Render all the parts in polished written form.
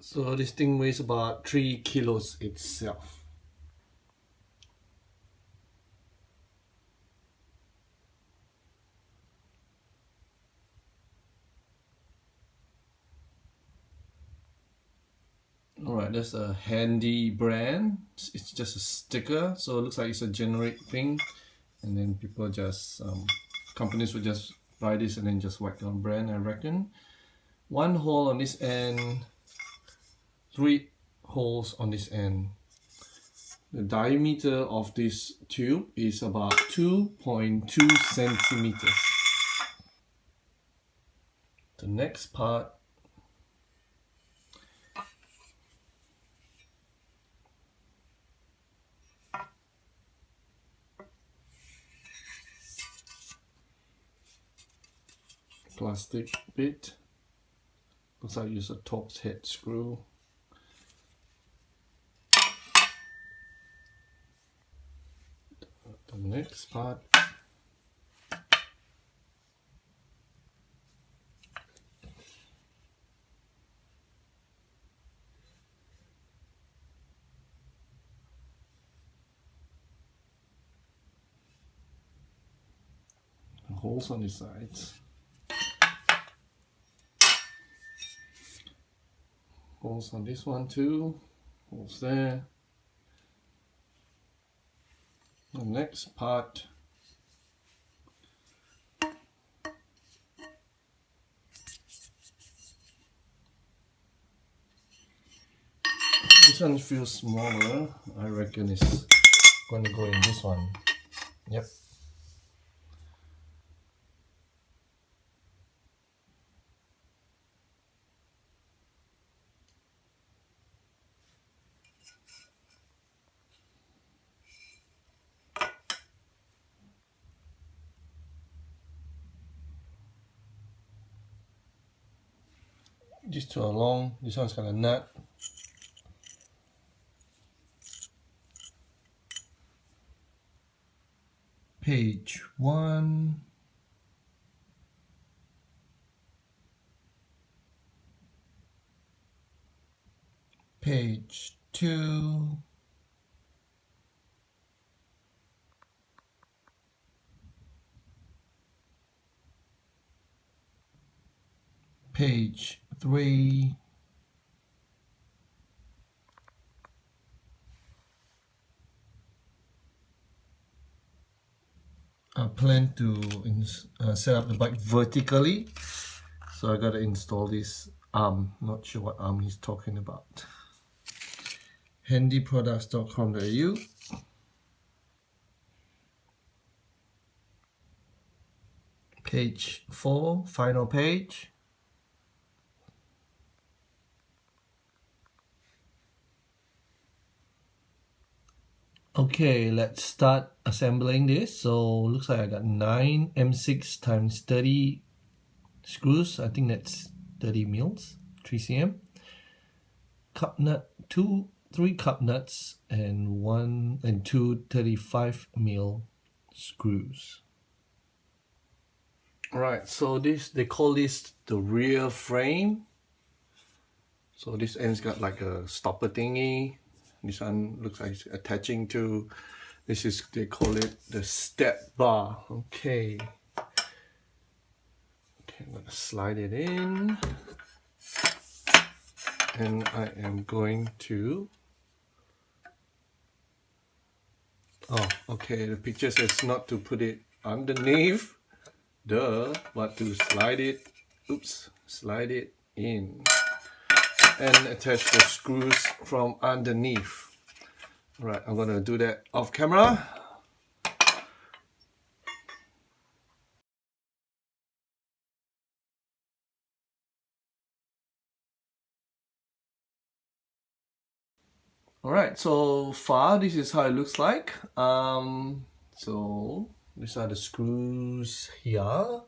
So this thing weighs about 3 kilos itself. Alright, that's a Handy brand. It's just a sticker, so it looks like it's a generic thing, and then people just companies will just buy this and then just whack on brand, I reckon. One hole on this end, 3 holes on this end. The diameter of this tube is about 2.2 centimeters. The next part plastic bit. Looks like I use a Torx head screw. The next part. Holes on the sides. Holes on this one too. Holes there. The next part. This one feels smaller. I reckon it's going to go in this one. Yep. These two are long. This one's got a nut. Page 1. Page 2. Page 3. I plan to set up the bike vertically, so I gotta install this arm. Not sure what arm he's talking about. handyproducts.com.au. Page 4, final page. Okay, let's start assembling this. So looks like I got 9 M6 times 30 screws. I think that's 30 mils, 3 cm. Cup nut, 3 cup nuts, and 1 and 2 35 mil screws. Alright, so they call this the rear frame. So this end's got like a stopper thingy. This one looks like it's attaching to, they call it the step bar. Okay, I'm gonna slide it in, and I am going to, the picture says not to put it underneath, but to slide it, slide it in and attach the screws from underneath. Right, I'm gonna do that off camera. Alright, so far this is how it looks like. So these are the screws here.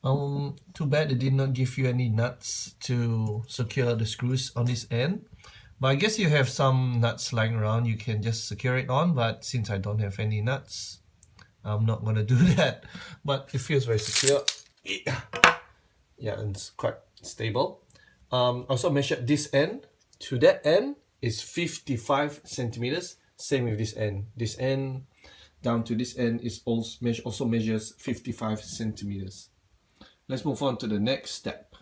Too bad they did not give you any nuts to secure the screws on this end. But I guess you have some nuts lying around, you can just secure it on, but since I don't have any nuts, I'm not gonna do that. But it feels very secure. Yeah, and it's quite stable. Also measured this end to that end is 55 centimeters. Same with this end. This end down to this end is also measures 55 centimeters. Let's move on to the next step.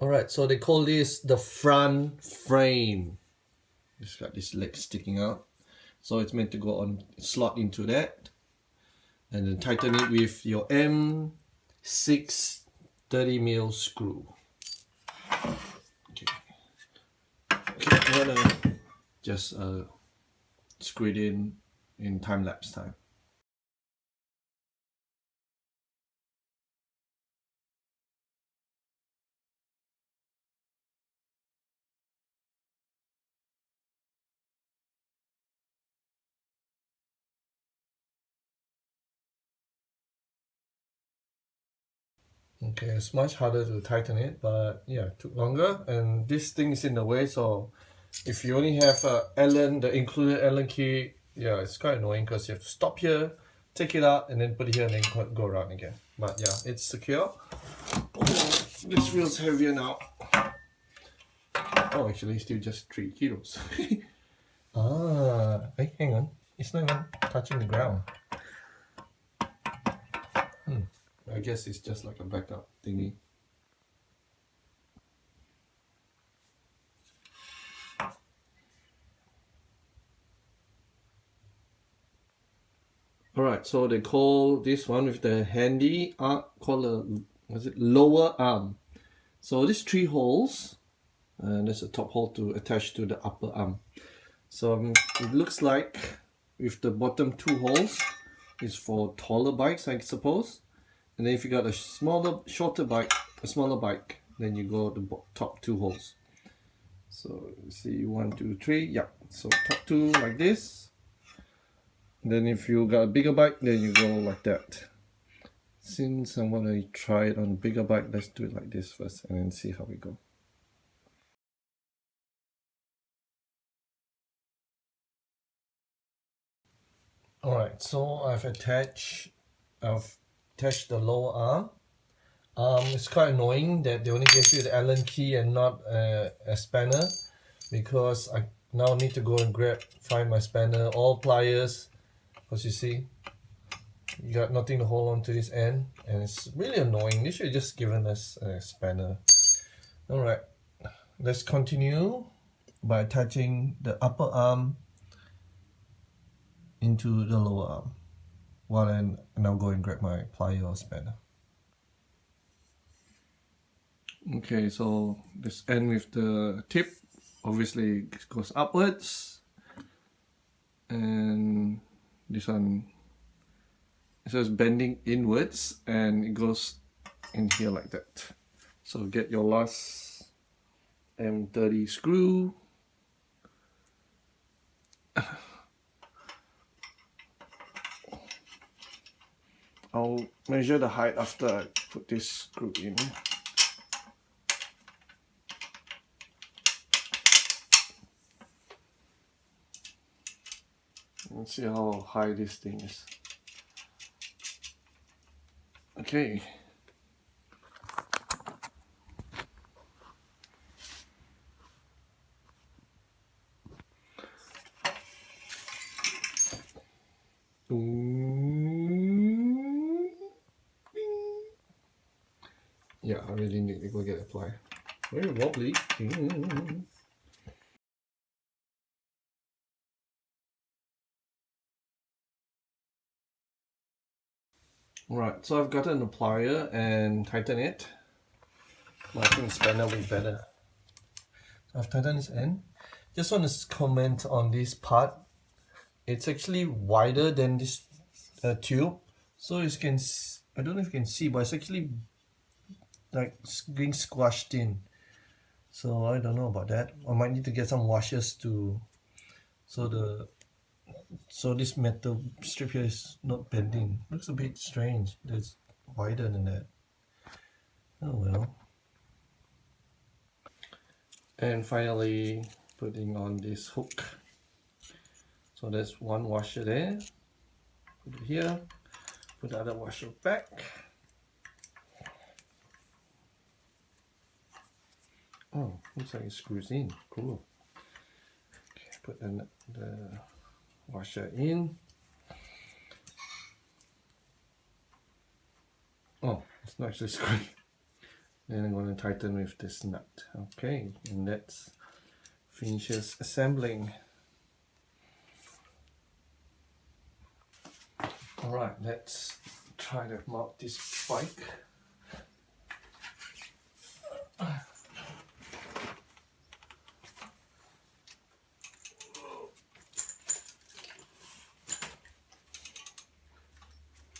Alright, so they call this the front frame. It's got this leg sticking out. So it's meant to go on, slot into that. And then tighten it with your M6 30mm screw. Okay, I'm gonna just screw it in time-lapse time. Okay, it's much harder to tighten it, but yeah, it took longer, and this thing is in the way, so if you only have the included Allen key, yeah, it's quite annoying because you have to stop here, take it out, and then put it here, and then go around again. But yeah, it's secure. Oh, this feels heavier now. Oh, actually, still just 3 kilos. Hey, hang on. It's not even touching the ground. I guess it's just like a backup thingy. Alright, so they call this one with the handy arm, lower arm. So these 3 holes, and there's a top hole to attach to the upper arm. So it looks like with the bottom 2 holes is for taller bikes, I suppose. And then if you got a shorter bike, a smaller bike, then you go the top 2 holes. So see 1, 2, 3, yeah. So top 2 like this. Then if you got a bigger bike, then you go like that. Since I want to try it on a bigger bike, let's do it like this first and then see how we go. Alright, so I've attached the lower arm. It's quite annoying that they only gave you the Allen key and not a spanner, because I now need to go and find my spanner, all pliers, because you see you got nothing to hold on to this end, and it's really annoying. They should have just given us a spanner. Alright, let's continue by attaching the upper arm into the lower arm while I now go and grab my plier or spanner. Okay, so this end with the tip obviously goes upwards, and this one, it says bending inwards, and it goes in here like that. So get your last M30 screw. I'll measure the height after I put this screw in. Let's see how high this thing is. Okay. Yeah, I really need to go get a plier. Very wobbly. Right, so I've gotten a plier and tightened it. I think the spanner will be better. I've tightened this end. Just want to comment on this part. It's actually wider than this tube. So you can, I don't know if you can see, but it's actually like being squashed in. So I don't know about that. I might need to get some washers so this metal strip here is not bending. Looks a bit strange. It's wider than that. Oh well. And finally, putting on this hook. So there's one washer there. Put it here. Put the other washer back. Oh, looks like it screws in. Cool. Okay, put the washer in. Oh, it's not actually screwing. Then I'm going to tighten with this nut. Okay, and that's finishes assembling. Alright, let's try to mount this bike.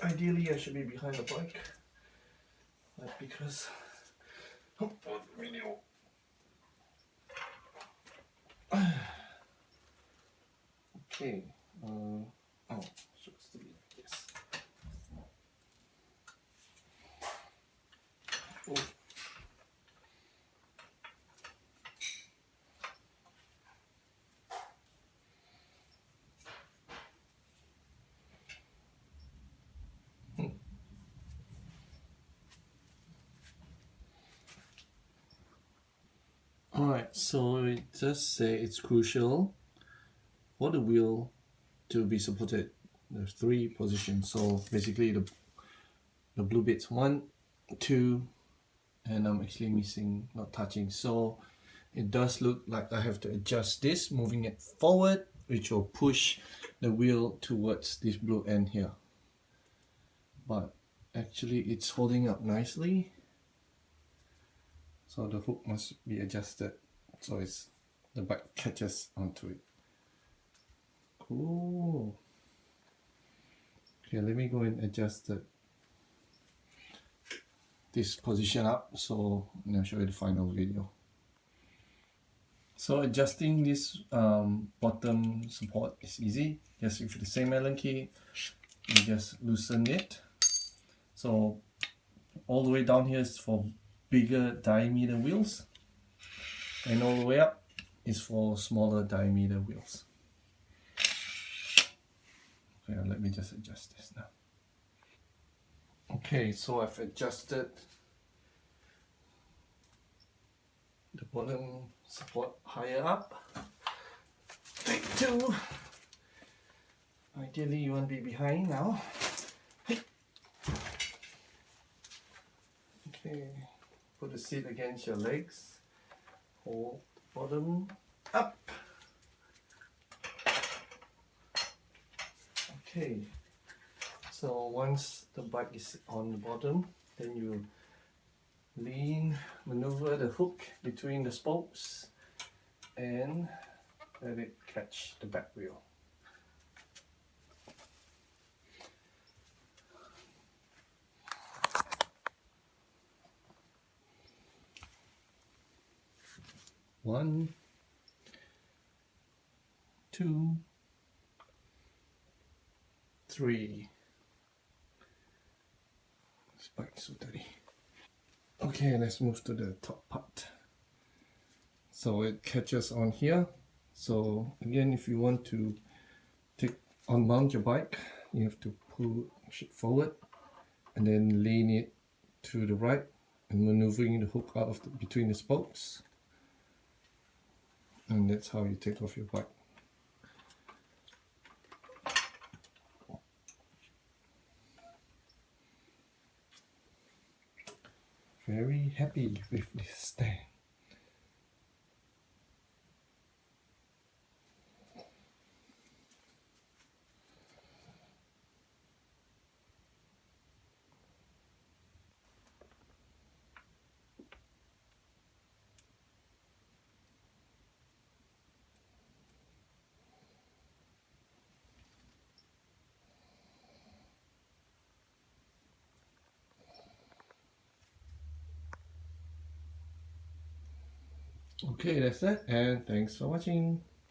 Ideally I should be behind the bike, but because video. Okay, oh, supposed to be like this. Oh. Alright, so it just say it's crucial for the wheel to be supported. There's 3 positions, so basically the blue bits 1, 2, and I'm actually missing, not touching, so it does look like I have to adjust this, moving it forward, which will push the wheel towards this blue end here. But actually it's holding up nicely, so the hook must be adjusted so the bike catches onto it. Cool. Okay, let me go and adjust this position up, so I'll show you the final video. So adjusting this bottom support is easy. Just with the same Allen key, you just loosen it. So all the way down here is for bigger diameter wheels, and all the way up is for smaller diameter wheels. Okay, let me just adjust this now. Okay, so I've adjusted the bottom support higher up. Take 2. Ideally you want to be behind now. Okay, put the seat against your legs. Hold the bottom up. Okay, so once the bike is on the bottom, then you maneuver the hook between the spokes and let it catch the back wheel. One, 2, 3. This bike is so dirty. Okay, let's move to the top part. So it catches on here. So again, if you want to unmount your bike, you have to push it forward and then lean it to the right and maneuvering the hook out of between the spokes. And that's how you take off your bike. Very happy with this stand. Okay, that's it, and thanks for watching.